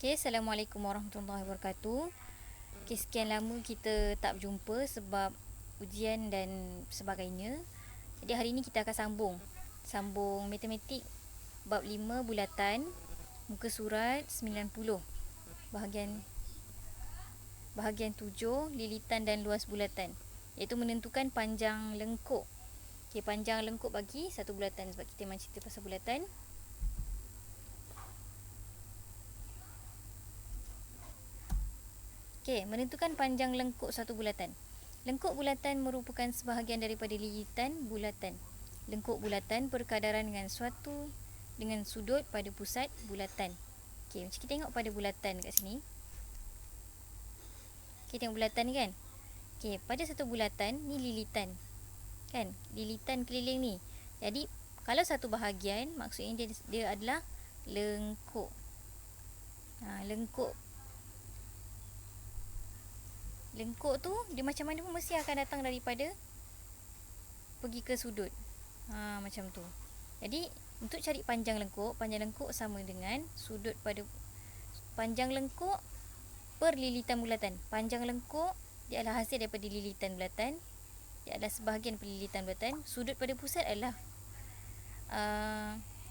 Okay, Assalamualaikum warahmatullahi wabarakatuh. Okay, sekian lama kita tak berjumpa sebab ujian dan sebagainya. Jadi hari ini kita akan sambung matematik bab 5 bulatan, muka surat 90, bahagian 7, lilitan dan luas bulatan, iaitu menentukan panjang lengkuk. Okay, panjang lengkuk bagi satu bulatan, sebab kita memang cerita pasal bulatan. Okey, menentukan panjang lengkuk satu bulatan. Lengkuk bulatan merupakan sebahagian daripada lilitan bulatan. Lengkuk bulatan berkadaran dengan sudut pada pusat bulatan. Okey, macam kita tengok pada bulatan kat sini. Okey, tengok bulatan ni kan. Okey, pada satu bulatan ni lilitan. Kan? Lilitan keliling ni. Jadi, kalau satu bahagian, maksudnya dia adalah lengkuk. Lengkuk tu dia macam mana pun mesti akan datang daripada pergi ke sudut. Macam tu. Jadi untuk cari panjang lengkuk sama dengan sudut pada panjang lengkuk per lilitan bulatan. Panjang lengkuk dia adalah hasil daripada lilitan bulatan. Dia adalah sebahagian daripada lilitan bulatan. Sudut pada pusat adalah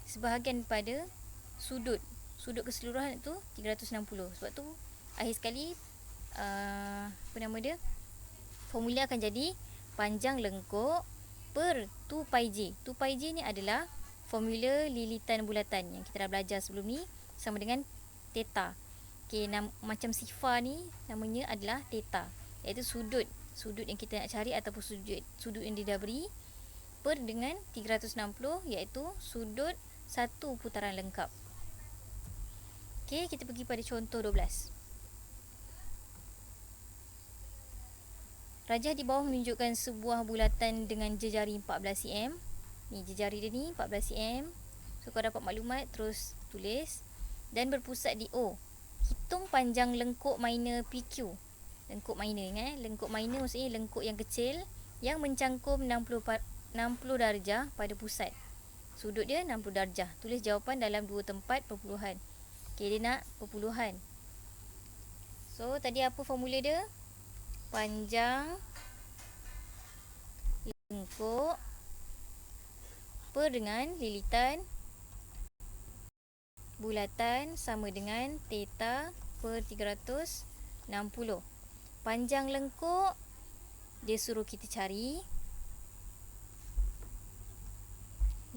sebahagian pada sudut keseluruhan tu 360. Sebab tu akhir sekali formula akan jadi panjang lengkuk per 2 pi j. 2 pi j ni adalah formula lilitan bulatan yang kita dah belajar sebelum ni, sama dengan theta. Okey, macam sifar ni namanya adalah theta, iaitu sudut yang kita nak cari ataupun sudut yang dia dah beri per dengan 360, iaitu sudut satu putaran lengkap. Okey, kita pergi pada contoh 12. Rajah di bawah menunjukkan sebuah bulatan dengan jejari 14 cm. Ni jejari dia ni 14 cm. So kau dapat maklumat, terus tulis. Dan berpusat di O. Hitung panjang lengkuk minor PQ. Lengkuk minor, ingat lengkuk minor maksudnya lengkuk yang kecil yang mencangkum 60 darjah pada pusat. Sudut dia 60 darjah. Tulis jawapan dalam dua tempat perpuluhan. Okey, dia nak perpuluhan. So tadi apa formula dia? Panjang lengkuk per dengan lilitan bulatan sama dengan theta per 360. Panjang lengkuk dia suruh kita cari.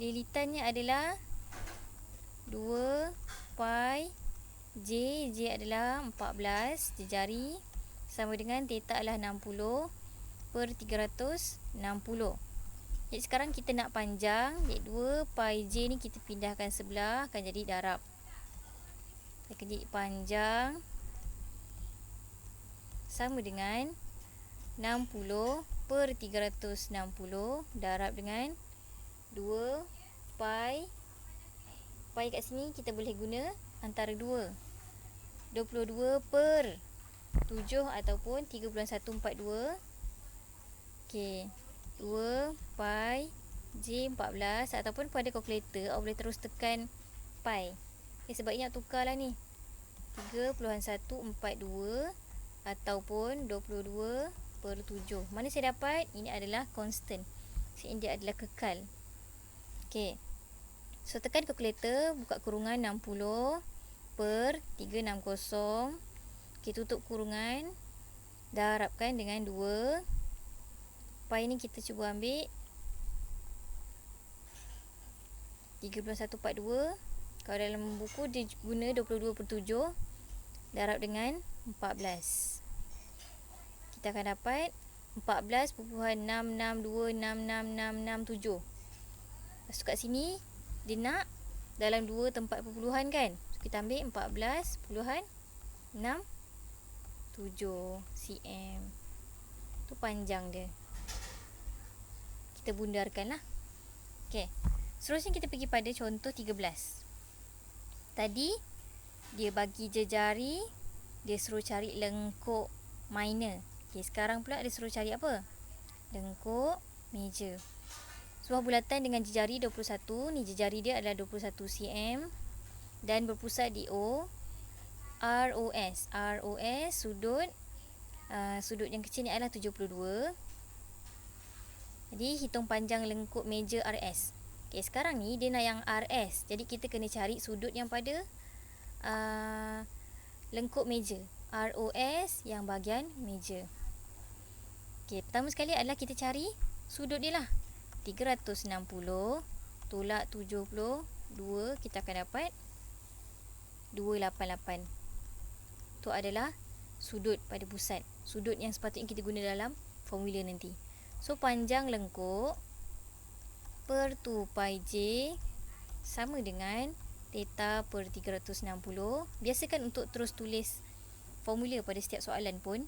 Lilitannya adalah 2 pi j. J adalah 14 jejari, sama dengan theta adalah 60 per 360. Jadi sekarang kita nak panjang. Jadi 2 pi j ni kita pindahkan sebelah, akan jadi darab. Jadi panjang sama dengan 60 per 360 darab dengan 2 pi. Pi kat sini kita boleh guna antara 2. 22 per 7 ataupun 3.142. Okey, 2 pi j 14, ataupun pada kalkulator awak boleh terus tekan pi. Okay, sebab ingat tukarlah ni 3.142 ataupun 22 per 7. Mana saya dapat? Ini adalah constant. Maksudnya dia adalah kekal. Okey, so tekan kalkulator, buka kurungan 60 per 360. Okey, tutup kurungan, darabkan dengan 2. Pi ni kita cuba ambil 3.142. Kalau dalam buku dia guna 22 per 7 darab dengan 14. Kita akan dapat 14.66266667. Lepas tu kat sini dia nak dalam 2 tempat perpuluhan kan. So kita ambil 14.67 cm. Tu panjang dia. Kita bundarkan lah. Okay, seterusnya kita pergi pada contoh 13. Tadi dia bagi jejari, dia suruh cari lengkuk minor. Okay, sekarang pula dia suruh cari apa? Lengkuk major. Sebuah bulatan dengan jejari 21. Ni jejari dia adalah 21 cm dan berpusat di O. ROS. ROS sudut sudut yang kecil ni adalah 72. Jadi hitung panjang lengkuk meja RS. Okey, sekarang ni dia nak yang RS. Jadi kita kena cari sudut yang pada lengkuk meja. ROS yang bahagian meja. Okey, pertama sekali adalah kita cari sudut dia lah. 360 tolak 72, kita akan dapat 288. Itu adalah sudut pada pusat. Sudut yang sepatutnya kita guna dalam formula nanti. So, panjang lengkuk per 2 pi J sama dengan theta per 360. Biasakan untuk terus tulis formula pada setiap soalan pun.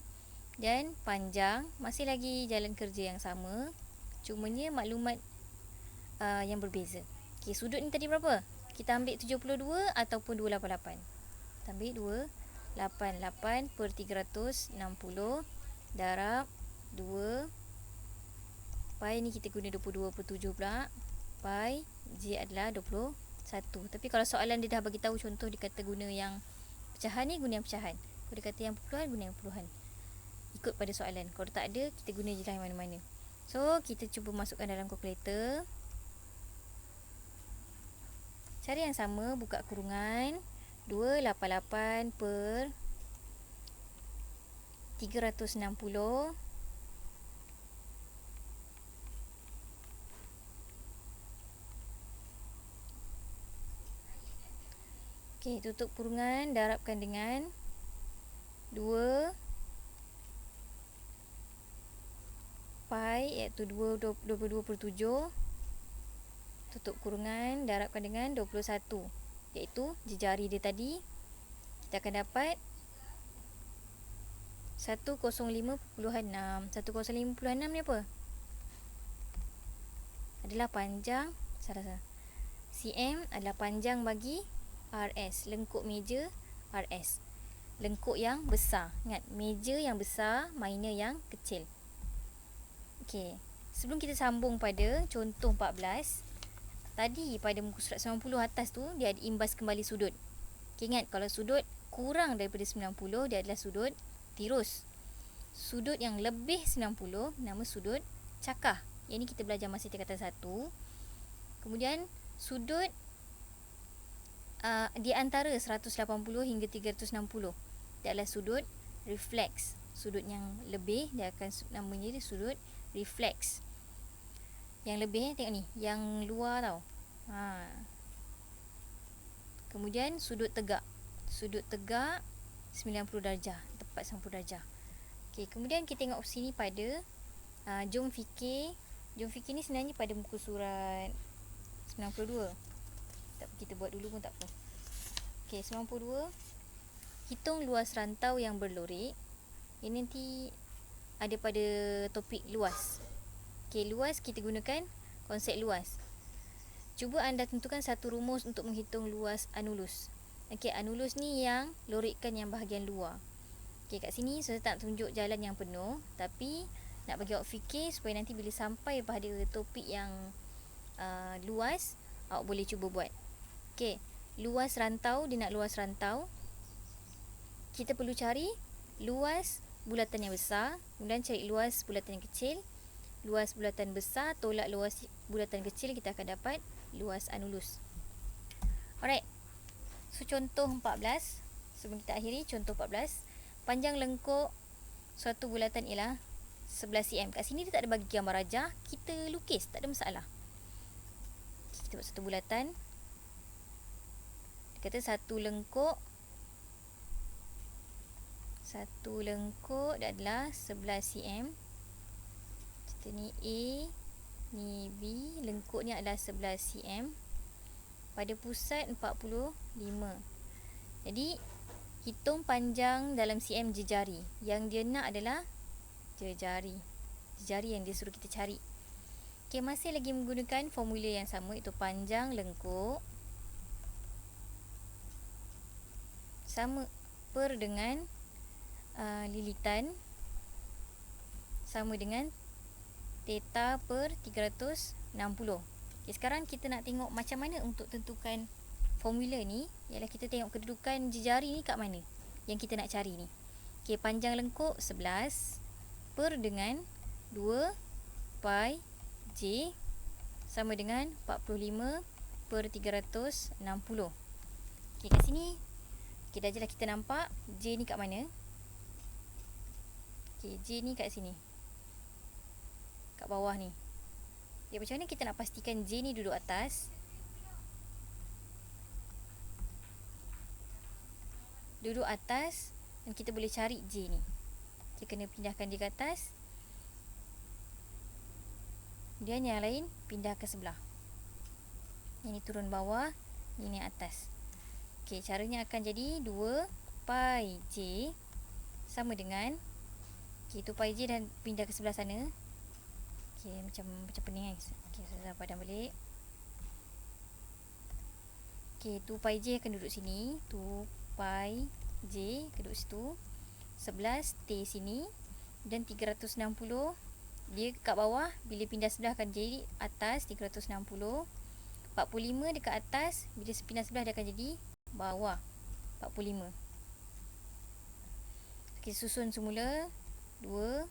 Dan panjang, masih lagi jalan kerja yang sama. Cumanya maklumat yang berbeza. Okay, sudut ni tadi berapa? Kita ambil 72 ataupun 288. Kita ambil 288 per 360 darab 2 pi ni kita guna 22/7 pula. Pi J adalah 21. Tapi kalau soalan dia dah bagi tahu, contoh dia kata guna yang pecahan ni, guna yang pecahan. Kalau dia kata yang puluhan, guna yang puluhan. Ikut pada soalan. Kalau tak ada, kita guna je lah mana-mana. So, kita cuba masukkan dalam kalkulator. Cara yang sama, buka kurungan 288 per 360 Okey, tutup kurungan, darabkan dengan 2 pi iaitu 22/7. Tutup kurungan, darabkan dengan 21 iaitu jejari dia tadi. Kita akan dapat 105.6. 105.6 ni apa? Adalah panjang, salah. cm adalah panjang bagi RS, lengkuk meja RS. Lengkuk yang besar. Ingat, meja yang besar, minor yang kecil. Okey, sebelum kita sambung pada contoh 14, tadi pada muka surat 90 atas tu, dia ada imbas kembali sudut. Okay, ingat, kalau sudut kurang daripada 90, dia adalah sudut tirus. Sudut yang lebih 90, nama sudut cakah. Yang ni kita belajar masa tingkatan 1. Kemudian, sudut di antara 180 hingga 360, dia adalah sudut refleks. Sudut yang lebih, dia akan namanya dia sudut refleks. Yang lebih, tengok ni, yang luar tau. Kemudian sudut tegak. Sudut tegak 90 darjah, tepat 90 darjah. Okey, kemudian kita tengok sini pada jom fikir. Jom fikir ni sebenarnya pada muka surat 92. Tak apa, kita buat dulu pun tak apa. Okey, 92. Hitung luas rantau yang berlorek. Ini nanti ada pada topik luas. Okey, luas kita gunakan konsep luas. Cuba anda tentukan satu rumus untuk menghitung luas anulus. Okey, anulus ni yang lorekkan yang bahagian luar. Okey, kat sini saya tak tunjuk jalan yang penuh, tapi nak bagi awak fikir supaya nanti bila sampai pada topik yang luas, awak boleh cuba buat. Okey, luas rantau, dia nak luas rantau. Kita perlu cari luas bulatan yang besar, kemudian cari luas bulatan yang kecil. Luas bulatan besar tolak luas bulatan kecil, kita akan dapat luas anulus. Alright. So, contoh 14. Sebelum kita akhiri, contoh 14. Panjang lengkuk suatu bulatan ialah 11 cm. Kat sini dia tak ada bagi gambar rajah. Kita lukis, tak ada masalah. Kita buat satu bulatan. Dia kata satu lengkuk dia adalah 11 cm. Kita ni A, ni B. Lengkuk ni adalah 11 cm. Pada pusat 45. Jadi, hitung panjang dalam cm jejari. Yang dia nak adalah jejari. Jejari yang dia suruh kita cari. Okey, masih lagi menggunakan formula yang sama, iaitu panjang lengkuk sama per dengan lilitan sama dengan theta per 360. Okay, sekarang kita nak tengok macam mana untuk tentukan formula ni. Ialah kita tengok kedudukan jejari ni kat mana. yang kita nak cari ni. Okey, panjang lengkuk 11 per dengan 2 pi J sama dengan 45 per 360. Okey, kat sini dah jelas kita nampak J ni kat mana. Okey, J ni kat sini, kat bawah ni. Okay, macam mana kita nak pastikan J ni duduk atas? Duduk atas dan kita boleh cari J ni. Kita kena pindahkan dia ke atas. Kemudian yang lain pindah ke sebelah. Ini turun bawah, ini atas. Okey, caranya akan jadi 2 pi J sama dengan, okey, 2 pi J dan pindah ke sebelah sana. Okey, macam pening guys. Okey, saya padam balik. Okey, 2 pi J akan duduk sini. 2 pi J duduk situ. 11 T sini. Dan 360 dia kat bawah. Bila pindah sebelah akan jadi atas 360. 45 dekat atas. Bila pindah sebelah dia akan jadi bawah 45. Okey, susun semula 2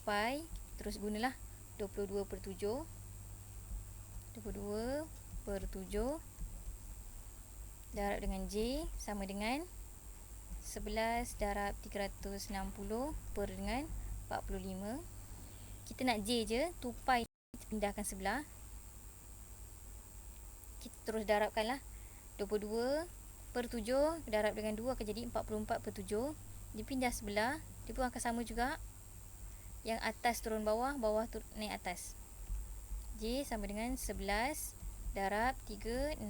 pi. Terus gunalah 22 per 7. 22 per 7 darab dengan J sama dengan 11 darab 360 per dengan 45. Kita nak J je, 2 pi kita pindahkan sebelah. Kita terus darabkan lah. 22 per 7 darab dengan 2 akan jadi 44 per 7. Dia pindah sebelah, dia pun akan sama juga. Yang atas turun bawah, bawah naik atas. J sama dengan 11 darab 360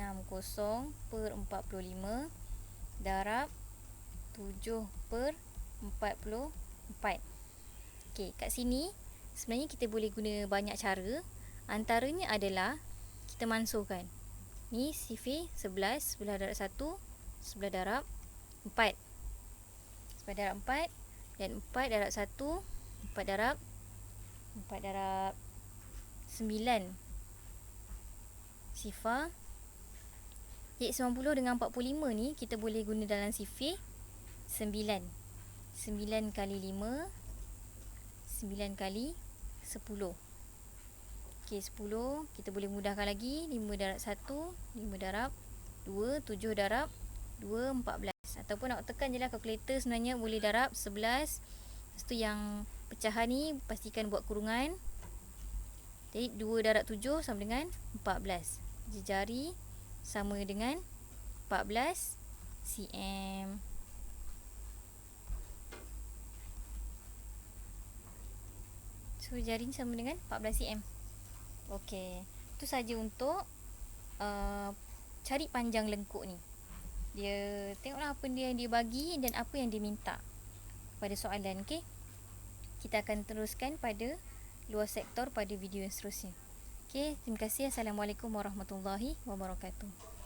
per 45 darab 7 per 44. Okey, kat sini sebenarnya kita boleh guna banyak cara. Antaranya adalah kita mansuhkan. Ni sifir 11, sebelah darab 1, sebelah darab 4. Sebelah darab 4 dan 4 darab 1, 4 darab 9. Sifar. Jadi 90 dengan 45 ni kita boleh guna dalam sifir 9. 9 kali 5, 9 kali 10. Okey, 10 kita boleh mudahkan lagi. 5 darab 1, 5 darab 2, 7 darab 2, 14. Ataupun nak tekan je lah kalkulator, sebenarnya boleh darab 11. Lepas tu yang pecahan ni pastikan buat kurungan. Jadi 2 darab 7 sama dengan 14. Jari sama dengan 14 cm. So jari ni sama dengan 14 cm. Okey, itu saja untuk cari panjang lengkuk ni. Dia tengoklah apa yang dia bagi dan apa yang dia minta pada soalan. Okey, kita akan teruskan pada luar sektor pada video yang seterusnya. Okey, terima kasih. Assalamualaikum warahmatullahi wabarakatuh.